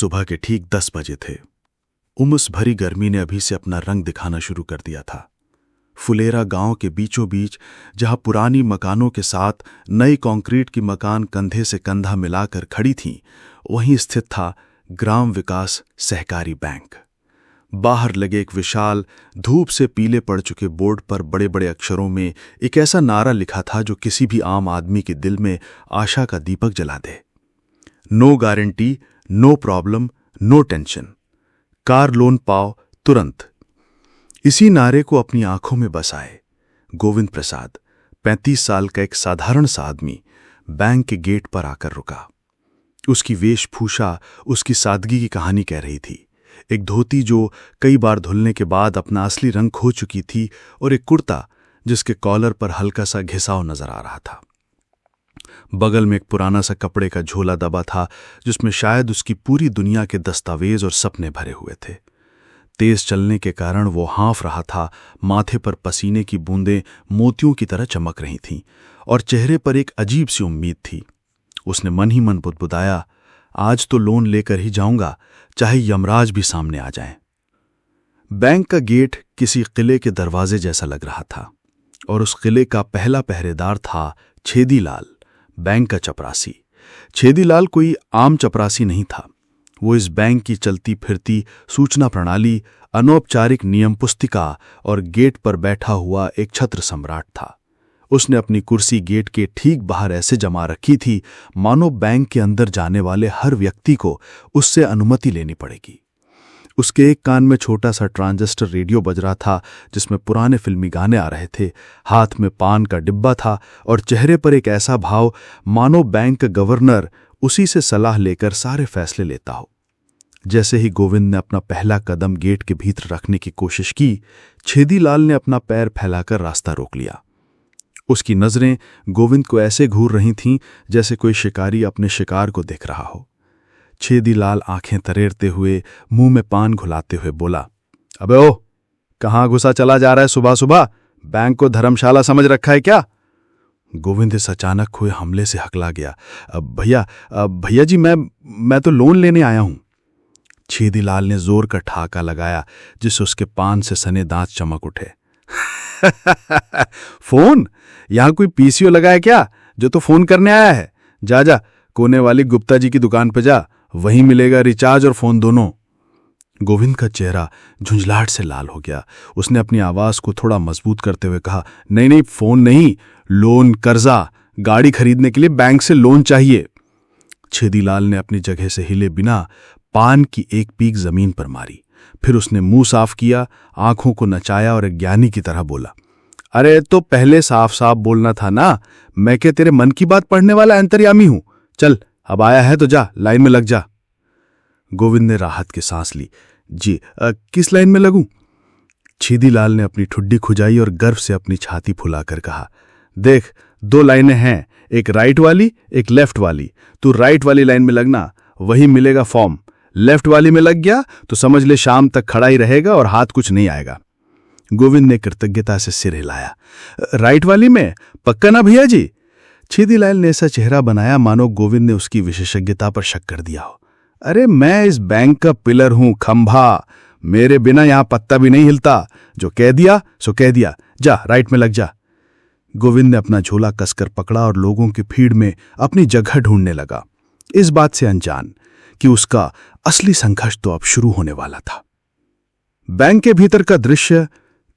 सुबह के ठीक 10 बजे थे। उमस भरी गर्मी ने अभी से अपना रंग दिखाना शुरू कर दिया था। फुलेरा गांव के बीचों बीच, जहां पुरानी मकानों के साथ नई कंक्रीट की मकान कंधे से कंधा मिलाकर खड़ी थीं, वहीं स्थित था ग्राम विकास सहकारी बैंक। बाहर लगे एक विशाल, धूप से पीले पड़ चुके बोर्ड पर बड़े बड़े अक्षरों में एक ऐसा नारा लिखा था जो किसी भी आम आदमी के दिल में आशा का दीपक जला दे। No guarantee, no problem, no tension. Car loan पाओ तुरंत। इसी नारे को अपनी आंखों में बसाए गोविंद प्रसाद, 35 साल का एक साधारण सा आदमी, बैंक के गेट पर आकर रुका। उसकी वेशभूषा उसकी सादगी की कहानी कह रही थी। एक धोती जो कई बार धुलने के बाद अपना असली रंग खो चुकी थी, और एक कुर्ता जिसके कॉलर पर हल्का सा घिसाव नजर आ रहा था। बगल में एक पुराना सा कपड़े का झोला दबा था, जिसमें शायद उसकी पूरी दुनिया के दस्तावेज और सपने भरे हुए थे। तेज चलने के कारण वो हाँफ रहा था। माथे पर पसीने की बूंदें मोतियों की तरह चमक रही थीं, और चेहरे पर एक अजीब सी उम्मीद थी। उसने मन ही मन बुदबुदाया, आज तो लोन लेकर ही जाऊंगा, चाहे यमराज भी सामने आ जाए। बैंक का गेट किसी किले के दरवाजे जैसा लग रहा था, और उस किले का पहला पहरेदार था छेदीलाल, बैंक का चपरासी। छेदीलाल कोई आम चपरासी नहीं था। वो इस बैंक की चलती फिरती सूचना प्रणाली, अनौपचारिक नियम पुस्तिका और गेट पर बैठा हुआ एक छत्र सम्राट था। उसने अपनी कुर्सी गेट के ठीक बाहर ऐसे जमा रखी थी मानो बैंक के अंदर जाने वाले हर व्यक्ति को उससे अनुमति लेनी पड़ेगी। उसके एक कान में छोटा सा ट्रांजिस्टर रेडियो बज रहा था, जिसमें पुराने फिल्मी गाने आ रहे थे। हाथ में पान का डिब्बा था, और चेहरे पर एक ऐसा भाव मानो बैंक का गवर्नर उसी से सलाह लेकर सारे फैसले लेता हो। जैसे ही गोविंद ने अपना पहला कदम गेट के भीतर रखने की कोशिश की, छेदीलाल ने अपना पैर फैलाकर रास्ता रोक लिया। उसकी नजरें गोविंद को ऐसे घूर रही थीं जैसे कोई शिकारी अपने शिकार को देख रहा हो। छेदीलाल आंखें तरेरते हुए, मुंह में पान घुलाते हुए बोला, अबे ओ, कहाँ घुसा चला जा रहा है सुबह सुबह? बैंक को धर्मशाला समझ रखा है क्या? गोविंद इस अचानक हुए हमले से हकला गया। भैया जी, मैं तो लोन लेने आया हूं। छेदीलाल ने जोर का ठहाका लगाया, जिससे उसके पान से सने दांत चमक उठे। फोन? यहां कोई पीसीओ लगा है क्या जो तो फोन करने आया है? जा जा, कोने वाली गुप्ता जी की दुकान पे जा, वहीं मिलेगा रिचार्ज और फोन दोनों। गोविंद का चेहरा झुंझलाहट से लाल हो गया। उसने अपनी आवाज को थोड़ा मजबूत करते हुए कहा, नहीं, फोन नहीं, लोन, कर्जा, गाड़ी खरीदने के लिए बैंक से लोन चाहिए। छेदीलाल ने अपनी जगह से हिले बिना पान की एक पीक जमीन पर मारी। फिर उसने मुंह साफ किया, आंखों को नचाया और एक ज्ञानी की तरह बोला, अरे तो पहले साफ साफ बोलना था ना। मैं क्या तेरे मन की बात पढ़ने वाला अंतर्यामी हूं? चल, अब आया है तो जा, लाइन में लग जा। गोविंद ने राहत की सांस ली। जी, किस लाइन में लगूं? छेदीलाल ने अपनी ठुड्डी खुजाई और गर्व से अपनी छाती फुलाकर कहा, देख, 2 लाइनें हैं, एक राइट वाली, एक लेफ्ट वाली। तू राइट वाली लाइन में लगना, वही मिलेगा फॉर्म। लेफ्ट वाली में लग गया तो समझ ले शाम तक खड़ा ही रहेगा और हाथ कुछ नहीं आएगा। गोविंद ने कृतज्ञता से सिर हिलाया। राइट वाली में पक्का ना भैया जी? छेदीलाल ने ऐसा चेहरा बनाया मानो गोविंद ने उसकी विशेषज्ञता पर शक कर दिया हो। अरे मैं इस बैंक का पिलर हूं, खंभा। मेरे बिना यहां पत्ता भी नहीं हिलता। जो कह दिया सो कह दिया, जा राइट में लग जा। गोविंद ने अपना झोला कसकर पकड़ा और लोगों की भीड़ में अपनी जगह ढूंढने लगा, इस बात से अनजान कि उसका असली संघर्ष तो अब शुरू होने वाला था। बैंक के भीतर का दृश्य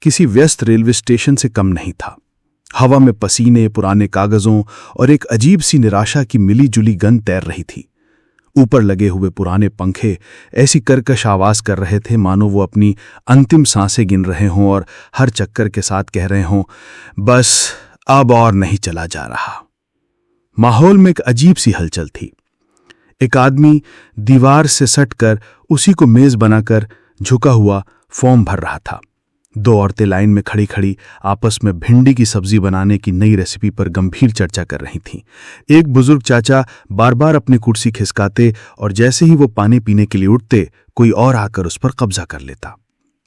किसी व्यस्त रेलवे स्टेशन से कम नहीं था। हवा में पसीने, पुराने कागजों और एक अजीब सी निराशा की मिली जुली गंध तैर रही थी। ऊपर लगे हुए पुराने पंखे ऐसी कर्कश आवाज कर रहे थे मानो वो अपनी अंतिम सांसें गिन रहे हों और हर चक्कर के साथ कह रहे हों, बस अब और नहीं चला जा रहा। माहौल में एक अजीब सी हलचल थी। एक आदमी दीवार से सटकर उसी को मेज बनाकर झुका हुआ फॉर्म भर रहा था। 2 औरतें लाइन में खड़ी खड़ी आपस में भिंडी की सब्जी बनाने की नई रेसिपी पर गंभीर चर्चा कर रही थीं। एक बुजुर्ग चाचा बार बार अपनी कुर्सी खिसकाते और जैसे ही वो पानी पीने के लिए उठते, कोई और आकर उस पर कब्जा कर लेता।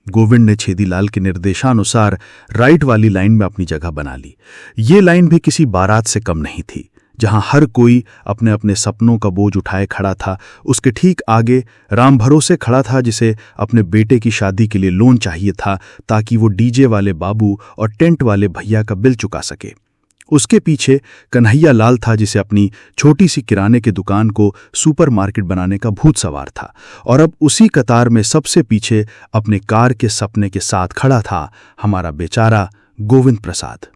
गोविंद ने छेदीलाल के निर्देशानुसार राइट वाली लाइन में अपनी जगह बना ली। ये लाइन भी किसी बारात से कम नहीं थी। जहां हर कोई अपने अपने सपनों का बोझ उठाए खड़ा था, उसके ठीक आगे राम भरोसे खड़ा था, जिसे अपने बेटे की शादी के लिए लोन चाहिए था ताकि वो डीजे वाले बाबू और टेंट वाले भैया का बिल चुका सके। उसके पीछे कन्हैया लाल था, जिसे अपनी छोटी सी किराने की दुकान को सुपरमार्केट बनाने का भूत सवार था। और अब उसी कतार में सबसे पीछे अपने कार के सपने के साथ खड़ा था हमारा बेचारा गोविंद प्रसाद।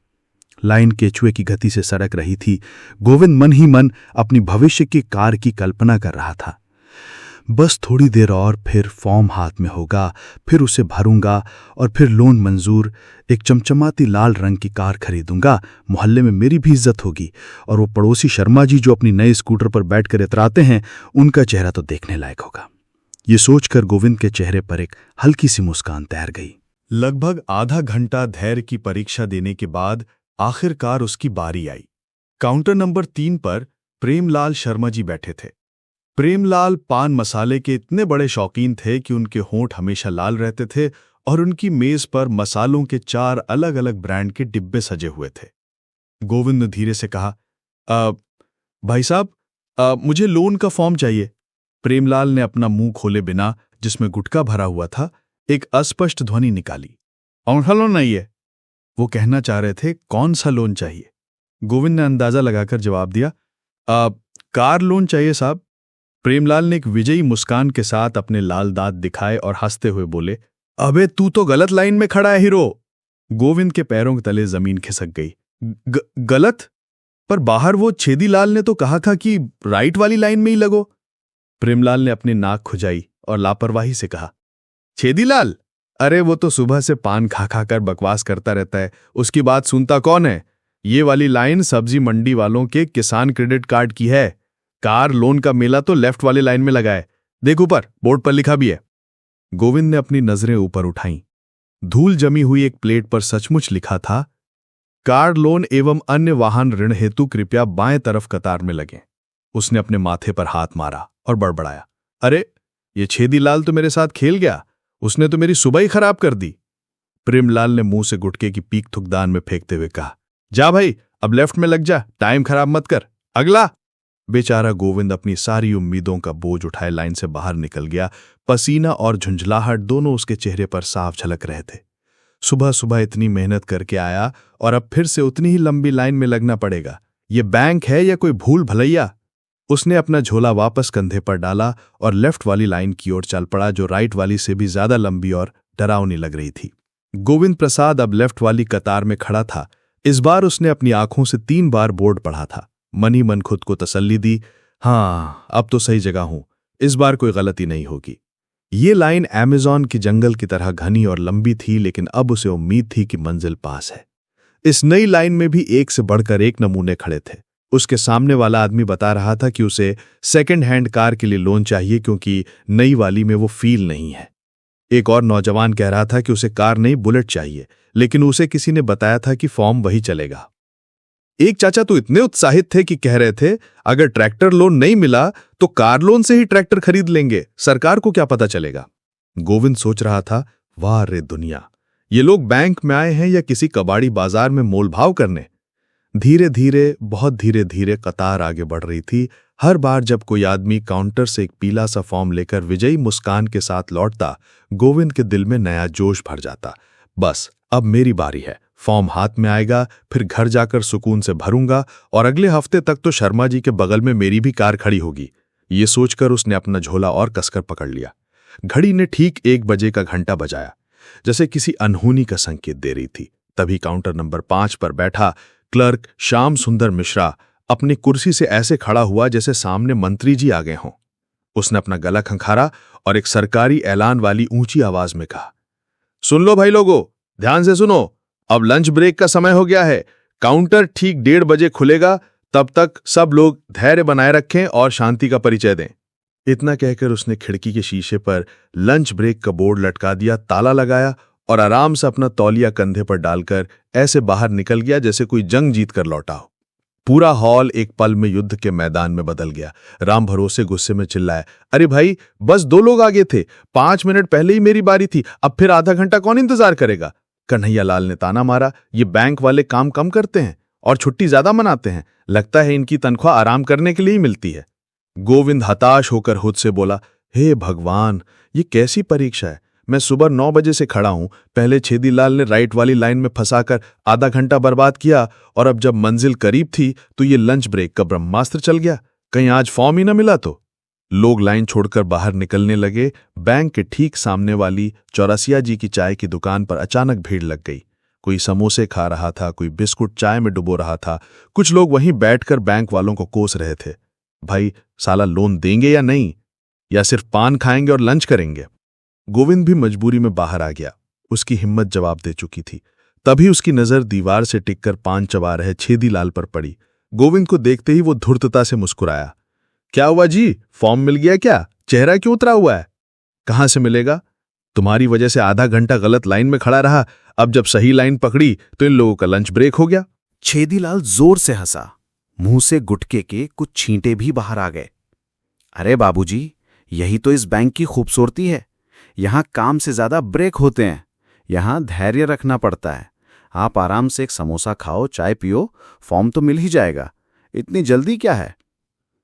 लाइन केचुए की गति से सरक रही थी। गोविंद मन ही मन अपनी भविष्य की कार की कल्पना कर रहा था। बस थोड़ी देर और, फिर फॉर्म हाथ में होगा, फिर उसे भरूंगा और फिर लोन मंजूर, एक चमचमाती लाल रंग की कार खरीदूंगा, मोहल्ले में मेरी भी इज्जत होगी, और वो पड़ोसी शर्मा जी जो अपनी नए स्कूटर पर बैठकर इतराते हैं, उनका चेहरा तो देखने लायक होगा। ये सोचकर गोविंद के चेहरे पर एक हल्की सी मुस्कान तैर गई। लगभग आधा घंटा धैर्य की परीक्षा देने के बाद आखिरकार उसकी बारी आई। काउंटर नंबर 3 पर प्रेमलाल शर्मा जी बैठे थे। प्रेमलाल पान मसाले के इतने बड़े शौकीन थे कि उनके होंठ हमेशा लाल रहते थे और उनकी मेज पर मसालों के 4 अलग अलग ब्रांड के डिब्बे सजे हुए थे। गोविंद ने धीरे से कहा, भाई साहब, मुझे लोन का फॉर्म चाहिए। प्रेमलाल ने अपना मुंह खोले बिना, जिसमें गुटखा भरा हुआ था, एक अस्पष्ट ध्वनि निकाली। कौन सा लोन नहीं है? वो कहना चाह रहे थे कौन सा लोन चाहिए। गोविंद ने अंदाजा लगाकर जवाब दिया, कार लोन चाहिए साहब। प्रेमलाल ने एक विजयी मुस्कान के साथ अपने लाल दांत दिखाए और हंसते हुए बोले, अबे तू तो गलत लाइन में खड़ा है हीरो। गोविंद के पैरों के तले जमीन खिसक गई। गलत? पर बाहर वो छेदीलाल ने तो कहा था कि राइट वाली लाइन में ही लगो। प्रेमलाल ने अपनी नाक खुजाई और लापरवाही से कहा, छेदीलाल? अरे वो तो सुबह से पान खा खा कर बकवास करता रहता है, उसकी बात सुनता कौन है? ये वाली लाइन सब्जी मंडी वालों के किसान क्रेडिट कार्ड की है। कार लोन का मेला तो लेफ्ट वाली लाइन में लगा है, देख ऊपर बोर्ड पर लिखा भी है। गोविंद ने अपनी नजरें ऊपर उठाईं। धूल जमी हुई एक प्लेट पर सचमुच लिखा था, कार लोन एवं अन्य वाहन ऋण हेतु कृपया बाएं तरफ कतार में लगें। उसने अपने माथे पर हाथ मारा और बड़बड़ाया, अरे ये छेदीलाल तो मेरे साथ खेल गया, उसने तो मेरी सुबह ही खराब कर दी। प्रेमलाल ने मुंह से गुटके की पीक थुकदान में फेंकते हुए कहा, जा भाई अब लेफ्ट में लग जा, टाइम खराब मत कर, अगला। बेचारा गोविंद अपनी सारी उम्मीदों का बोझ उठाए लाइन से बाहर निकल गया। पसीना और झुंझलाहट दोनों उसके चेहरे पर साफ झलक रहे थे। सुबह सुबह इतनी मेहनत करके आया और अब फिर से उतनी ही लंबी लाइन में लगना पड़ेगा। ये बैंक है या कोई भूल भलैया? उसने अपना झोला वापस कंधे पर डाला और लेफ्ट वाली लाइन की ओर चल पड़ा, जो राइट वाली से भी ज्यादा लंबी और डरावनी लग रही थी। गोविंद प्रसाद अब लेफ्ट वाली कतार में खड़ा था। इस बार उसने अपनी आंखों से 3 बार बोर्ड पढ़ा था। मन ही मन खुद को तसल्ली दी, हाँ अब तो सही जगह हूं, इस बार कोई गलती नहीं होगी। ये लाइन अमेज़न की जंगल की तरह घनी और लंबी थी, लेकिन अब उसे उम्मीद थी कि मंजिल पास है। इस नई लाइन में भी एक से बढ़कर एक नमूने खड़े थे। उसके सामने वाला आदमी बता रहा था कि उसे सेकंड हैंड कार के लिए लोन चाहिए क्योंकि नई वाली में वो फील नहीं है। एक और नौजवान कह रहा था कि उसे कार नहीं बुलेट चाहिए, लेकिन उसे किसी ने बताया था कि फॉर्म वही चलेगा। एक चाचा तो इतने उत्साहित थे कि कह रहे थे अगर ट्रैक्टर लोन नहीं मिला तो कार लोन से ही ट्रैक्टर खरीद लेंगे, सरकार को क्या पता चलेगा। गोविंद सोच रहा था, वाह रे दुनिया, ये लोग बैंक में आए हैं या किसी कबाड़ी बाजार में मोलभाव करने। धीरे धीरे, बहुत धीरे धीरे कतार आगे बढ़ रही थी। हर बार जब कोई आदमी काउंटर से एक पीला सा फॉर्म लेकर विजयी मुस्कान के साथ लौटता, गोविंद के दिल में नया जोश भर जाता। बस अब मेरी बारी है, फॉर्म हाथ में आएगा, फिर घर जाकर सुकून से भरूंगा और अगले हफ्ते तक तो शर्मा जी के बगल में मेरी भी कार खड़ी होगी। ये सोचकर उसने अपना झोला और कसकर पकड़ लिया। घड़ी ने ठीक 1 बजे का घंटा बजाया, जैसे किसी अनहोनी का संकेत दे रही थी। तभी काउंटर नंबर 5 पर बैठा क्लर्क श्याम सुंदर मिश्रा अपनी कुर्सी से ऐसे खड़ा हुआ जैसे सामने मंत्री जी आ गए हों। उसने अपना गला खंखारा और एक सरकारी ऐलान वाली ऊंची आवाज में कहा, सुन लो भाई लोगों, ध्यान से सुनो, अब लंच ब्रेक का समय हो गया है। काउंटर ठीक 1:30 बजे खुलेगा, तब तक सब लोग धैर्य बनाए रखें और शांति का परिचय दें। इतना कहकर उसने खिड़की के शीशे पर लंच ब्रेक का बोर्ड लटका दिया, ताला लगाया और आराम से अपना तौलिया कंधे पर डालकर ऐसे बाहर निकल गया जैसे कोई जंग जीत कर लौटा हो। पूरा हॉल एक पल में युद्ध के मैदान में बदल गया। राम भरोसे गुस्से में चिल्लाया, अरे भाई बस 2 लोग आगे थे, 5 मिनट पहले ही मेरी बारी थी, अब फिर आधा घंटा कौन इंतजार करेगा। कन्हैया लाल ने ताना मारा, ये बैंक वाले काम कम करते हैं और छुट्टी ज्यादा मनाते हैं। लगता है इनकी तनख्वाह आराम करने के लिए ही मिलती है। गोविंद हताश होकर खुद से बोला, हे भगवान, ये कैसी परीक्षा है। मैं सुबह 9 बजे से खड़ा हूं। पहले छेदीलाल ने राइट वाली लाइन में फंसाकर आधा घंटा बर्बाद किया, और अब जब मंजिल करीब थी तो ये लंच ब्रेक का ब्रह्मास्त्र चल गया। कहीं आज फॉर्म ही न मिला तो। लोग लाइन छोड़कर बाहर निकलने लगे। बैंक के ठीक सामने वाली चौरसिया जी की चाय की दुकान पर अचानक भीड़ लग गई। कोई समोसे खा रहा था, कोई बिस्कुट चाय में डुबो रहा था। कुछ लोग वहीं बैठकर बैंक वालों को कोस रहे थे, भाई साला लोन देंगे या नहीं, या सिर्फ पान खाएंगे और लंच करेंगे। गोविंद भी मजबूरी में बाहर आ गया। उसकी हिम्मत जवाब दे चुकी थी। तभी उसकी नजर दीवार से टिककर पान चबा रहे छेदीलाल पर पड़ी। गोविंद को देखते ही वो धूर्तता से मुस्कुराया। क्या हुआ जी, फॉर्म मिल गया क्या? चेहरा क्यों उतरा हुआ है? कहां से मिलेगा? तुम्हारी वजह से आधा घंटा गलत लाइन में खड़ा रहा। अब जब सही लाइन पकड़ी तो इन लोगों का लंच ब्रेक हो गया। छेदीलाल जोर से हंसा। मुंह से गुटके के कुछ छींटे भी बाहर आ गए। अरे बाबूजी, यही तो इस बैंक की खूबसूरती है। यहां काम से ज्यादा ब्रेक होते हैं। यहां धैर्य रखना पड़ता है। आप आराम से एक समोसा खाओ, चाय पियो, फॉर्म तो मिल ही जाएगा। इतनी जल्दी क्या है?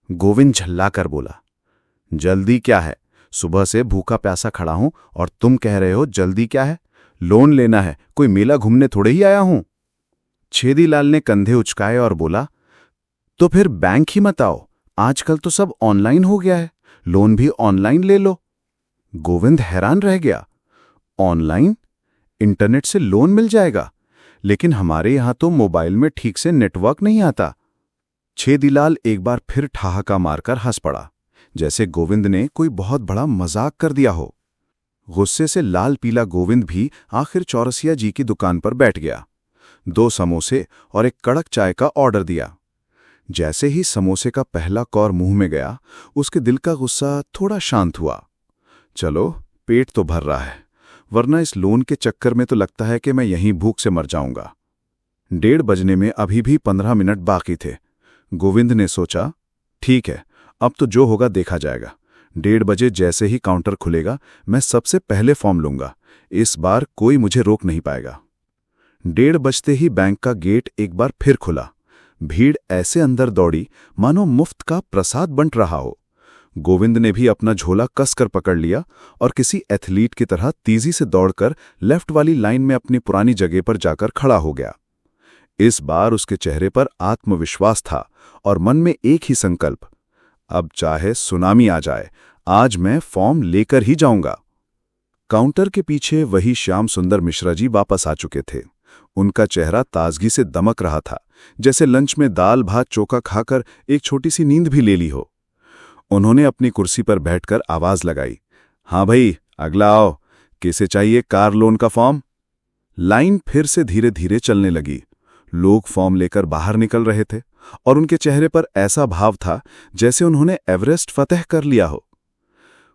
गोविंद झल्लाकर बोला। जल्दी क्या है? सुबह से भूखा प्यासा खड़ा हूं और तुम कह रहे हो जल्दी क्या है? लोन लेना है, कोई मेला घूमने थोड़े ही आया हूं। छेदीलाल ने कंधे उचकाए और बोला, तो फिर बैंक ही मत आओ। आजकल तो सब ऑनलाइन हो गया है, लोन भी ऑनलाइन ले लो। गोविंद हैरान रह गया। ऑनलाइन? इंटरनेट से लोन मिल जाएगा? लेकिन हमारे यहां तो मोबाइल में ठीक से नेटवर्क नहीं आता। छेदीलाल एक बार फिर ठहाका मारकर हंस पड़ा, जैसे गोविंद ने कोई बहुत बड़ा मजाक कर दिया हो। गुस्से से लाल पीला गोविंद भी आखिर चौरसिया जी की दुकान पर बैठ गया। 2 समोसे और एक कड़क चाय का ऑर्डर दिया। जैसे ही समोसे का पहला कौर मुंह में गया, उसके दिल का गुस्सा थोड़ा शांत हुआ। चलो, पेट तो भर रहा है, वरना इस लोन के चक्कर में तो लगता है कि मैं यहीं भूख से मर जाऊंगा। 1:30 बजने में अभी भी 15 मिनट बाकी थे। गोविंद ने सोचा, ठीक है, अब तो जो होगा देखा जाएगा। 1:30 बजे जैसे ही काउंटर खुलेगा, मैं सबसे पहले फॉर्म लूंगा। इस बार कोई मुझे रोक नहीं पाएगा। 1:30 बजते ही बैंक का गेट एक बार फिर खुला। भीड़ ऐसे अंदर दौड़ी मानो मुफ्त का प्रसाद बंट रहा हो। गोविंद ने भी अपना झोला कसकर पकड़ लिया और किसी एथलीट की तरह तेजी से दौड़कर लेफ्ट वाली लाइन में अपनी पुरानी जगह पर जाकर खड़ा हो गया। इस बार उसके चेहरे पर आत्मविश्वास था और मन में एक ही संकल्प, अब चाहे सुनामी आ जाए, आज मैं फॉर्म लेकर ही जाऊंगा। काउंटर के पीछे वही श्याम सुंदर मिश्रा जी वापस आ चुके थे। उनका चेहरा ताजगी से दमक रहा था, जैसे लंच में दाल भात चोखा खाकर एक छोटी सी नींद भी ले ली हो। उन्होंने अपनी कुर्सी पर बैठकर आवाज लगाई, हाँ भाई, अगला आओ। किसे चाहिए कार लोन का फॉर्म? लाइन फिर से धीरे धीरे चलने लगी। लोग फॉर्म लेकर बाहर निकल रहे थे और उनके चेहरे पर ऐसा भाव था जैसे उन्होंने एवरेस्ट फतह कर लिया हो।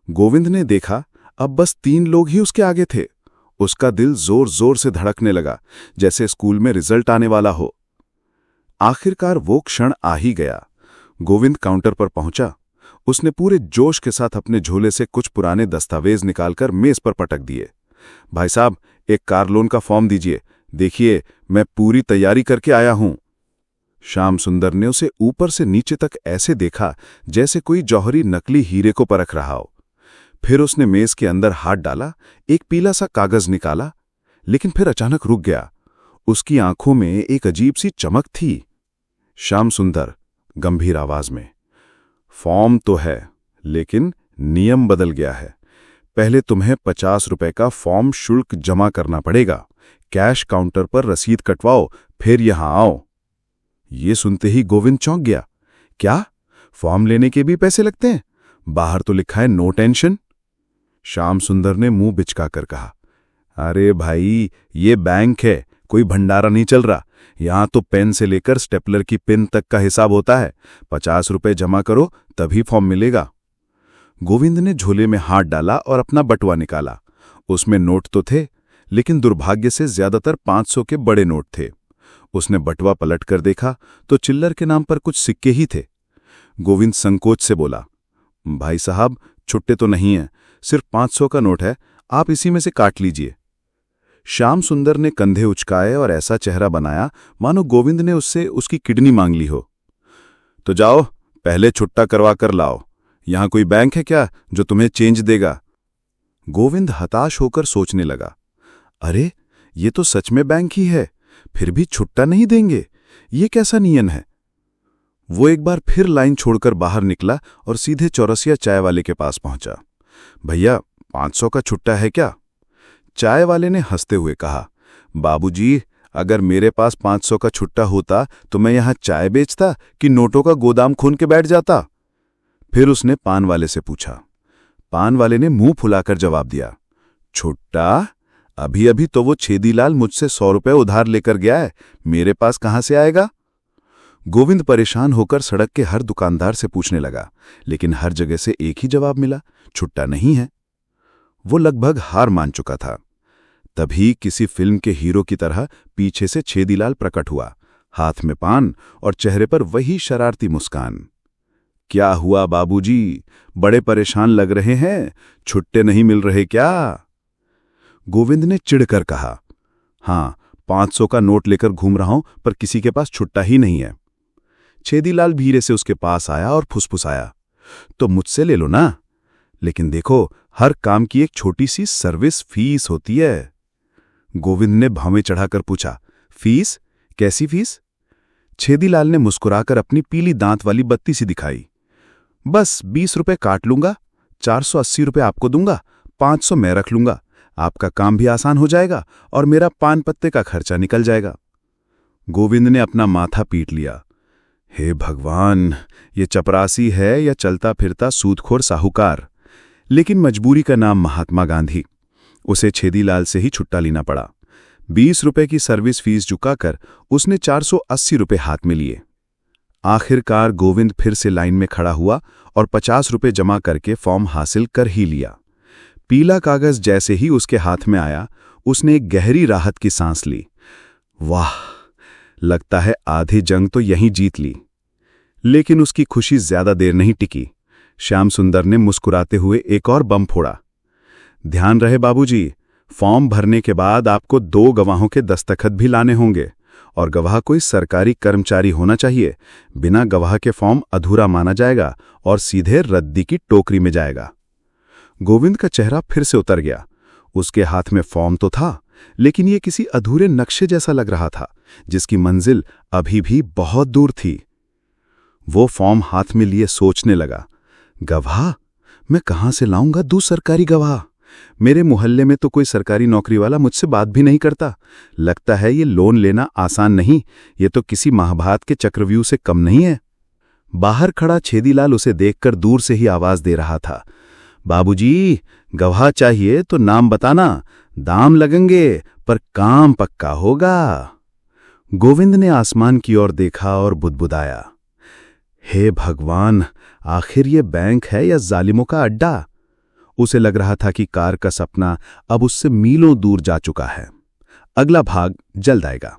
गोविंद ने देखा, अब बस 3 लोग ही उसके आगे थे। उसका दिल जोर जोर से धड़कने लगा, जैसे स्कूल में रिजल्ट आने वाला हो। आखिरकार वो क्षण आ ही गया। गोविंद काउंटर पर पहुंचा। उसने पूरे जोश के साथ अपने झोले से कुछ पुराने दस्तावेज निकालकर मेज पर पटक दिए। भाई साहब, एक कार लोन का फॉर्म दीजिए। देखिए, मैं पूरी तैयारी करके आया हूं। श्याम सुंदर ने उसे ऊपर से नीचे तक ऐसे देखा जैसे कोई जौहरी नकली हीरे को परख रहा हो। फिर उसने मेज के अंदर हाथ डाला, एक पीला सा कागज निकाला, लेकिन फिर अचानक रुक गया। उसकी आंखों में एक अजीब सी चमक थी। श्याम सुंदर गंभीर आवाज में, फॉर्म तो है, लेकिन नियम बदल गया है। पहले तुम्हें 50 रुपए का फॉर्म शुल्क जमा करना पड़ेगा। कैश काउंटर पर रसीद कटवाओ, फिर यहां आओ। ये सुनते ही गोविंद चौंक गया। क्या, फॉर्म लेने के भी पैसे लगते हैं? बाहर तो लिखा है नो टेंशन। श्याम सुंदर ने मुंह बिचकाकर कहा, अरे भाई, ये बैंक है, कोई भंडारा नहीं चल रहा। यहां तो पेन से लेकर स्टेपलर की पिन तक का हिसाब होता है। 50 रुपए जमा करो, तभी फॉर्म मिलेगा। गोविंद ने झोले में हाथ डाला और अपना बटुआ निकाला। उसमें नोट तो थे, लेकिन दुर्भाग्य से ज्यादातर 500 के बड़े नोट थे। उसने बटुआ पलट कर देखा तो चिल्लर के नाम पर कुछ सिक्के ही थे। गोविंद संकोच से बोला, भाई साहब, छुट्टे तो नहीं है, सिर्फ 500 का नोट है, आप इसी में से काट लीजिए। श्याम सुंदर ने कंधे उचकाए और ऐसा चेहरा बनाया मानो गोविंद ने उससे उसकी किडनी मांग ली हो। तो जाओ, पहले छुट्टा करवा कर लाओ। यहां कोई बैंक है क्या जो तुम्हें चेंज देगा? गोविंद हताश होकर सोचने लगा, अरे ये तो सच में बैंक ही है, फिर भी छुट्टा नहीं देंगे, ये कैसा नियम है? वो एक बार फिर लाइन छोड़कर बाहर निकला और सीधे चौरसिया चाय वाले के पास पहुंचा। भैया, 500 का छुट्टा है क्या? चाय वाले ने हंसते हुए कहा, बाबूजी, अगर मेरे पास 500 का छुट्टा होता तो मैं यहां चाय बेचता कि नोटों का गोदाम खोल के बैठ जाता? फिर उसने पान वाले से पूछा। पान वाले ने मुंह फुलाकर जवाब दिया, छुट्टा? अभी अभी तो वो छेदीलाल मुझसे 100 रुपए उधार लेकर गया है, मेरे पास कहां से आएगा? गोविंद परेशान होकर सड़क के हर दुकानदार से पूछने लगा, लेकिन हर जगह से एक ही जवाब मिला, छुट्टा नहीं है। वो लगभग हार मान चुका था। तभी किसी फिल्म के हीरो की तरह पीछे से छेदीलाल प्रकट हुआ, हाथ में पान और चेहरे पर वही शरारती मुस्कान। क्या हुआ बाबूजी, बड़े परेशान लग रहे हैं, छुट्टे नहीं मिल रहे क्या? गोविंद ने चिढ़कर कहा, हां, 500 का नोट लेकर घूम रहा हूं, पर किसी के पास छुट्टा ही नहीं है। छेदीलाल धीरे से उसके पास आया और फुसफुसाया, तो मुझसे ले लो ना, लेकिन देखो, हर काम की एक छोटी सी सर्विस फीस होती है। गोविंद ने भावें चढ़ाकर पूछा, फीस? कैसी फीस? छेदीलाल ने मुस्कुराकर अपनी पीली दांत वाली बत्ती सी दिखाई। बस 20 रुपए काट लूंगा, 480 रुपए आपको दूंगा, 500 मैं रख लूंगा। आपका काम भी आसान हो जाएगा और मेरा पान पत्ते का खर्चा निकल जाएगा। गोविंद ने अपना माथा पीट लिया। हे भगवान, ये चपरासी है या चलता फिरता सूदखोर साहूकार? लेकिन मजबूरी का नाम महात्मा गांधी। उसे छेदीलाल से ही छुट्टा लेना पड़ा। 20 रुपए की सर्विस फीस चुकाकर उसने 480 रुपए हाथ में लिए। आखिरकार गोविंद फिर से लाइन में खड़ा हुआ और 50 रुपए जमा करके फॉर्म हासिल कर ही लिया। पीला कागज जैसे ही उसके हाथ में आया, उसने एक गहरी राहत की सांस ली। वाह, लगता है आधी जंग तो यहीं जीत ली। लेकिन उसकी खुशी ज्यादा देर नहीं टिकी। श्याम सुंदर ने मुस्कुराते हुए एक और बम फोड़ा। ध्यान रहे बाबूजी, फॉर्म भरने के बाद आपको 2 गवाहों के दस्तखत भी लाने होंगे, और गवाह कोई सरकारी कर्मचारी होना चाहिए। बिना गवाह के फॉर्म अधूरा माना जाएगा और सीधे रद्दी की टोकरी में जाएगा। गोविंद का चेहरा फिर से उतर गया। उसके हाथ में फॉर्म तो था, लेकिन ये किसी अधूरे नक्शे जैसा लग रहा था, जिसकी मंजिल अभी भी बहुत दूर थी। वो फॉर्म हाथ में लिए सोचने लगा, गवाह? मैं कहां से लाऊंगा 2 सरकारी गवाह? मेरे मोहल्ले में तो कोई सरकारी नौकरी वाला मुझसे बात भी नहीं करता। लगता है ये लोन लेना आसान नहीं, ये तो किसी महाभारत के चक्रव्यूह से कम नहीं है। बाहर खड़ा छेदीलाल उसे देखकर दूर से ही आवाज दे रहा था, बाबूजी, गवाह चाहिए तो नाम बताना, दाम लगेंगे पर काम पक्का होगा। गोविंद ने आसमान की ओर देखा और बुदबुदाया, हे भगवान, आखिर ये बैंक है या जालिमों का अड्डा? उसे लग रहा था कि कार का सपना अब उससे मीलों दूर जा चुका है। अगला भाग जल्द आएगा।